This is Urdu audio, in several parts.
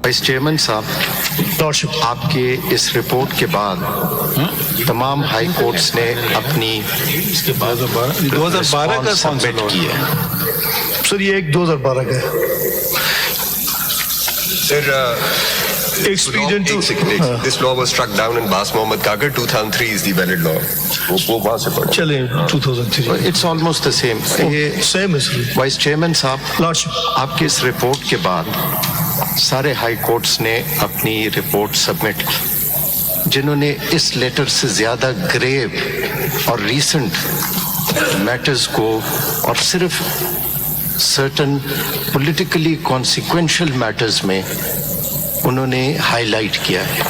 وائس چیئرمین صاحب، آپ کے اس رپورٹ کے بعد تمام ہائی کورٹس نے اپنی اس کے بعد 2012 کا سبمٹ کی ہے. سر یہ ایک 2012 کا ہے. This law was struck down in Bas Mohammad Kagar. 2003 is the valid law. وہ وہاں سے پڑھا. چلیں 2003. It's almost the same. یہ سیم ہے سر. وائس چیئرمین صاحب، لارڈشپ، آپ کے اس رپورٹ کے بعد سارے ہائی کورٹس نے اپنی رپورٹ سبمٹ کی، جنہوں نے اس لیٹر سے زیادہ گریو اور ریسنٹ میٹرز کو اور صرف سرٹن پولیٹیکلی کانسیکوینشل میٹرز میں انہوں نے ہائی لائٹ کیا ہے.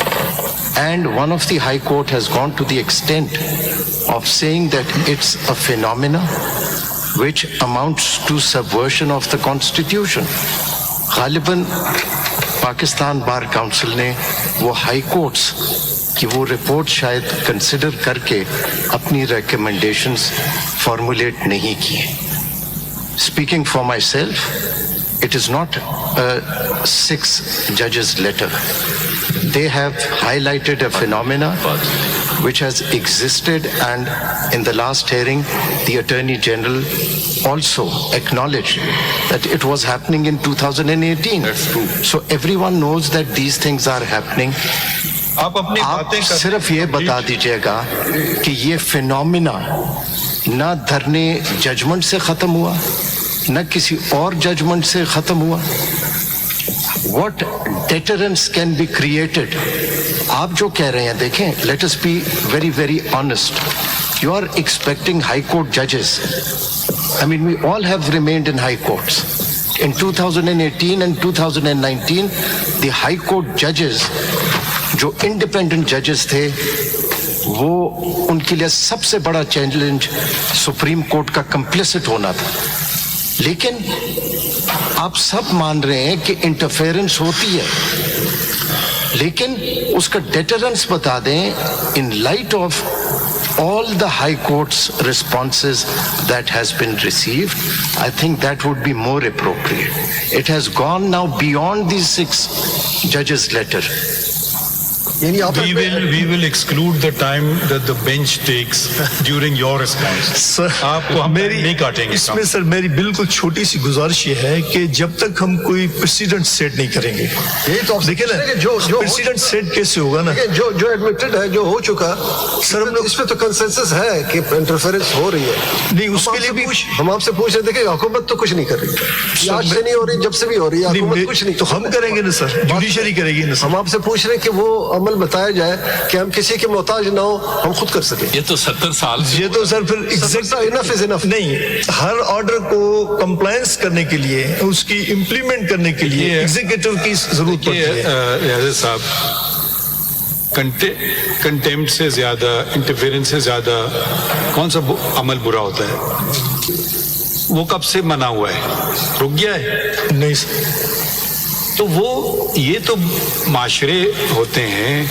And one of the high court has gone to the extent of seeing that it's a phenomena which amounts to subversion of the constitution. غالباً پاکستان بار کاؤنسل نے وہ ہائی کورٹس کی وہ رپورٹ شاید کنسیڈر کر کے اپنی ریکمنڈیشنز فارمولیٹ نہیں کی. Speaking for my self, it is not a 6 judges letter. They have highlighted a phenomena which has existed, and in the last hearing the Attorney General also acknowledged that it was happening in 2018. That's true. So everyone knows that these things are happening. آپ اپنی باتیں آپ صرف یہ بتا دیجیے گا کہ یہ فینومینا نہ دھرنے ججمنٹ سے ختم ہوا، نہ کسی اور ججمنٹ سے ختم ہوا. What deterrence can be created? آپ جو کہہ رہے ہیں، دیکھیں، let us be very very honest. You are expecting high court ججز. I mean, we all have remained in high courts. In 2018 and 2019, the high court judges, جو independent judges تھے، وہ ان کے لیے سب سے بڑا چیلنج سپریم کورٹ کا کمپلیسٹ ہونا تھا. لیکن آپ سب مان رہے ہیں کہ انٹرفیئرنس ہوتی ہے، لیکن اس کا ڈیٹرنس بتا دیں in light of all the high court's responses that has been received. I think that would be more appropriate. It has gone now beyond these 6 judges' letter. We will exclude the time that the bench takes during your response. سر آپ کو ہم نہیں کاٹیں گے. اس میں سر میری بالکل چھوٹی سی گزارش یہ ہے کہ جب تک ہم کوئی پریسیڈنٹ سیٹ نہیں کریں گے، یہی تو دیکھیں نا جو پریسیڈنٹ سیٹ کیسے ہوگا نا جو ایڈمٹڈ ہے، جو ہو چکا سر، ہم لوگ اس پہ تو کنسنسس ہے کہ انٹرفیئرنس ہو رہی ہے. نہیں، اس کے لیے بھی ہم آپ سے پوچھ رہے تھے کہ حکومت تو کچھ نہیں کر رہی، آج سے نہیں ہو رہی، جب سے بھی ہو رہی ہے حکومت کچھ نہیں. تو ہم کریں گے نا سر، جوڈیشری کرے گی نا سر. ہم آپ سے پوچھ رہے ہیں کہ وہ عمل بتایا جائے کہ ہم کسی کے محتاج نہ ہو، ہم خود کر سکیں. یہ تو 70 سال یہ تو سر پھر انف از انف. نہیں، ہر آرڈر کو کمپلائنس کرنے کے لیے، اس کی امپلیمنٹ کرنے کے لیے ایگزیکٹو کی ضرورت پڑتی ہے. ریاض صاحب، کنٹیمپٹ سے زیادہ، انٹرفیئرنس سے زیادہ کون سا عمل برا ہوتا ہے؟ وہ کب سے منع ہوا ہے؟ رک گیا ہے؟ نہیں سر. تو وہ یہ تو معاشرے ہوتے ہیں،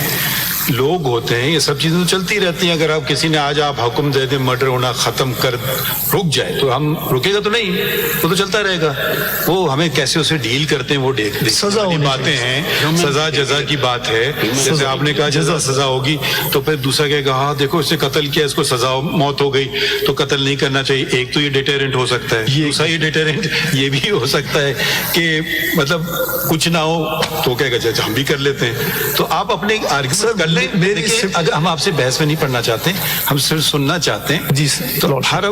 لوگ ہوتے ہیں، یہ سب چیزیں تو چلتی رہتی ہیں. اگر آپ کسی نے آج آپ حکم دے دیں مرڈر ہونا ختم کر، رک جائے، تو ہم رکے گا تو نہیں، وہ تو چلتا رہے گا. وہ ہمیں کیسے اسے ڈیل کرتے ہیں وہ سزا کی باتیں ہیں. سزا جزا کی بات ہے. جیسے آپ نے کہا جزا سزا ہوگی، تو پھر دوسرا کہے گا ہاں دیکھو اس نے قتل کیا، اس کو سزا موت ہو گئی تو قتل نہیں کرنا چاہیے. ایک تو یہ ڈیٹرنٹ ہو سکتا ہے، دوسرا یہ ڈیٹرنٹ یہ بھی ہو سکتا ہے کہ مطلب کچھ نہ ہو تو کہے گا ہم بھی کر لیتے ہیں. تو آپ اپنے آرگومنٹ کر لیں. اگر ہم آپ سے بحث میں نہیں پڑھنا چاہتے، ہم صرف سننا چاہتے ہیں. جی سر. تو ہر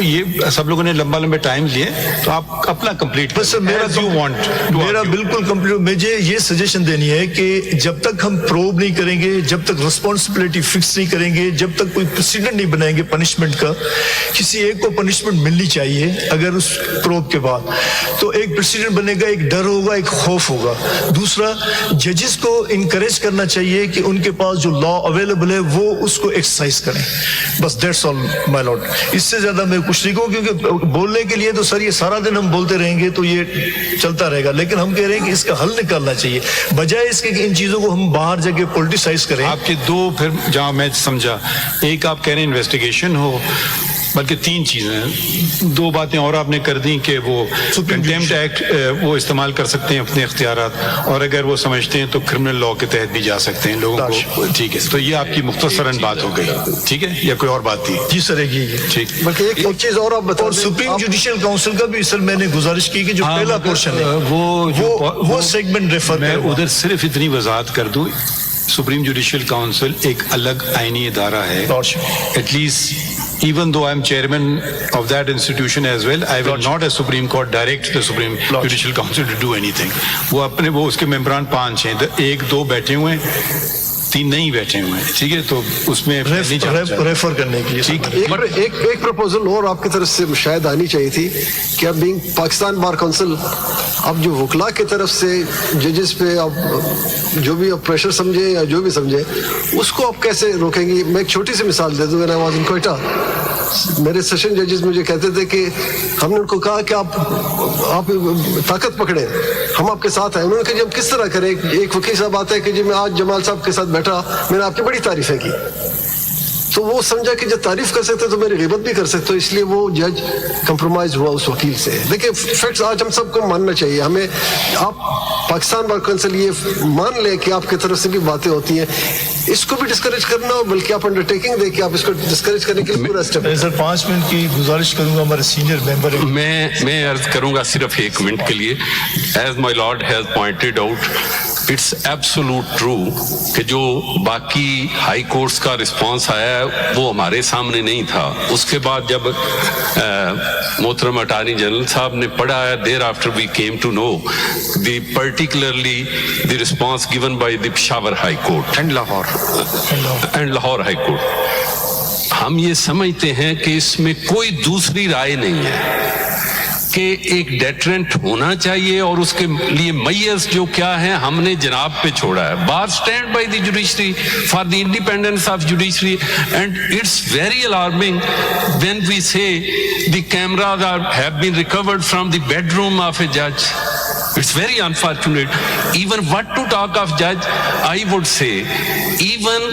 یہ سب لوگوں نے لمبا لمبے ٹائم لیے، تو آپ اپنا کمپلیٹ. بس میرا بالکل کمپلیٹ. مجھے یہ سجیشن دینی ہے کہ جب تک ہم پروب نہیں کریں گے، جب تک رسپانسبلٹی فکس نہیں کریں گے، جب تک کوئی پریسیڈنٹ نہیں بنائیں گے پنشمنٹ کا، کسی ایک کو پنشمنٹ ملنی چاہیے. اگر اس پروب کے بعد تو ایک پریسیڈنٹ بنے گا، ایک ڈر ہوگا، ایک خوف ہوگا. دوسرا، ججز کو انکریج کرنا چاہیے کہ ان کے پاس جو لا اویلیبل ہے وہ اس کو ایکسرسائز کریں. بس دیٹس آل مائی لارڈ. اس سے زیادہ میں کچھ نہیں کہوں، کیونکہ بولنے کے لیے تو سر یہ سارا دن ہم بولتے رہیں گے تو یہ چلتا رہے گا. لیکن ہم کہہ رہے ہیں کہ اس کا حل نکالنا چاہیے، بجائے اس کے کہ ان چیزوں کو ہم باہر جا کے پولیٹیسائز کریں. آپ کے دو پھر جہاں میں سمجھا، ایک آپ کہہ رہے ہیں انویسٹیگیشن ہو، بلکہ 3 چیزیں ہیں. 2 باتیں اور آپ نے کر دیں کہ وہ کنٹیمپٹ ایکٹ وہ استعمال کر سکتے ہیں اپنے اختیارات, اور اگر وہ سمجھتے ہیں تو کرمنل لا کے تحت بھی جا سکتے ہیں لوگوں کو. ٹھیک ہے, تو یہ آپ کی مختصراً بات ہو گئی. ٹھیک ہے, یا کوئی اور بات تھی؟ جی سر, ٹھیک. بلکہ ایک چیز اور آپ بتا اور دیں, سپریم جوڈیشل کاؤنسل کا بھی سر میں نے گزارش کی کہ جو پہلا پورشن ہے وہ سیگمنٹ ریفر میں ادھر صرف اتنی وضاحت کر دوں, سپریم جوڈیشل کاؤنسل ایک الگ آئینی ادارہ ہے. At least even though I am chairman of that institution as well, I will not as Supreme Court direct the Supreme Judicial Council to do anything. وہ اس کے ممبران 5 ہیں, 1 2 بیٹھے ہوئے ہیں, 3 نہیں بیٹھے ہوئے ہیں. ٹھیک ہے, تو اس میں ریفر کرنے کی ایک پروپوزل اور آپ کی طرف سے شاید آنی چاہیے تھی کہ اب بینگ پاکستان بار کونسل, اب جو وکلا کی طرف سے ججز پہ اب جو بھی اب پریشر سمجھے یا جو بھی سمجھے اس کو آپ کیسے روکیں گی؟ میں ایک چھوٹی سی مثال دے دوں. when I was in Quetta, میرے سیشن ججز مجھے کہتے تھے کہ ہم نے ان کو کہا کہ آپ طاقت پکڑیں, ہم آپ کے ساتھ ہیں. انہوں نے کہا جی ہم کس طرح کریں؟ ایک وکیل صاحب آتا ہے کہ جی میں آج جمال صاحب کے ساتھ بیٹھا, میں نے آپ کی بڑی تعریفیں کی. تو وہ سمجھا کہ جب تعریف کر سکتے تو میری غیبت بھی کر سکتے, اس لیے وہ جج کمپرومائز ہوا اس وکیل سے. دیکھیں فیکٹس آج ہم سب کو ماننا چاہیے. ہمیں آپ پاکستان بار کونسل یہ مان لیں کہ آپ کی طرف سے بھی باتیں ہوتی ہیں, اس کو بھی ڈسکریج کرنا ہو, بلکہ آپ انڈرٹیکنگ دیں کہ آپ اس کو ڈسکریج کرنے کے لیے پورا اسٹیپ. سر 5 منٹ کی گزارش کروں گا ہمارے سینئر ممبر. میں عرض کروں گا صرف 1 منٹ کے لیے. As my lord has pointed out, it's absolute true کہ جو باقی ہائی کورٹس کا رسپانس آیا ہے وہ ہمارے سامنے نہیں تھا. اس کے بعد جب محترم اٹارنی جنرل صاحب نے پڑھا ہے, thereafter we came to know the particularly the response given by the Peshawar high court and Lahore high court. ہم یہ سمجھتے ہیں کہ اس میں کوئی دوسری رائے نہیں ہے کہ ایک ڈیٹرنٹ ہونا چاہیے, اور اس کے لیے میز جو کیا ہے ہم نے جناب پہ چھوڑا ہے. Bar stand by the judiciary for the independence of judiciary, and it's very alarming when we see the cameras have been recorded from the bedroom of a جج. It's very unfortunate. Even what to talk of judge, I would say, even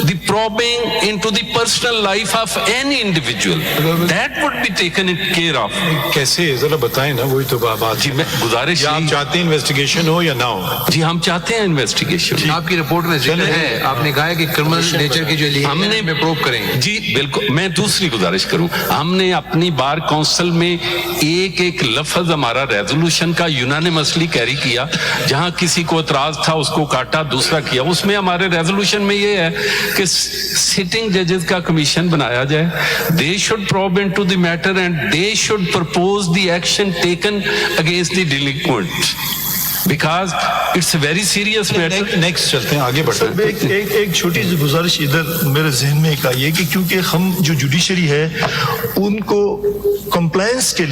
the probing into the personal life of any individual, that would be taken care of. کیسے ذرا بتائیں نا, وہی تو بات. جی میں گزارش, آپ چاہتے ہیں انویسٹیگیشن ہو یا نہ ہو؟ جی ہم چاہتے ہیں انویسٹیگیشن. آپ کی رپورٹ میں ذکر ہے, آپ نے کہا ہے کہ کرمنل نیچر کی جو ہم نے پروب کریں گے. جی بالکل. میں دوسری گزارش کروں, ہم نے اپنی بار کونسل میں ایک لفظ ہمارا ریزولوشن کا یونانیمسلی کیری کیا, جہاں کسی کو اعتراض تھا اس کو کاٹا, دوسرا کیا. اس میں ہمارے ریزولوشن میں یہ ہے کہ سٹنگ ججز کا کمیشن بنایا جائے. They should probe into the matter and they should propose the action taken against the delinquent, because it's a very serious matter. Next چلتے ہیں, آگے بڑھتے ہیں. ایک چھوٹی سی گزارش ادھر میرے ذہن میں ایک آئی ہے کہ کیونکہ ہم جو جوڈیشری ہے ان کو کمپلائنس کے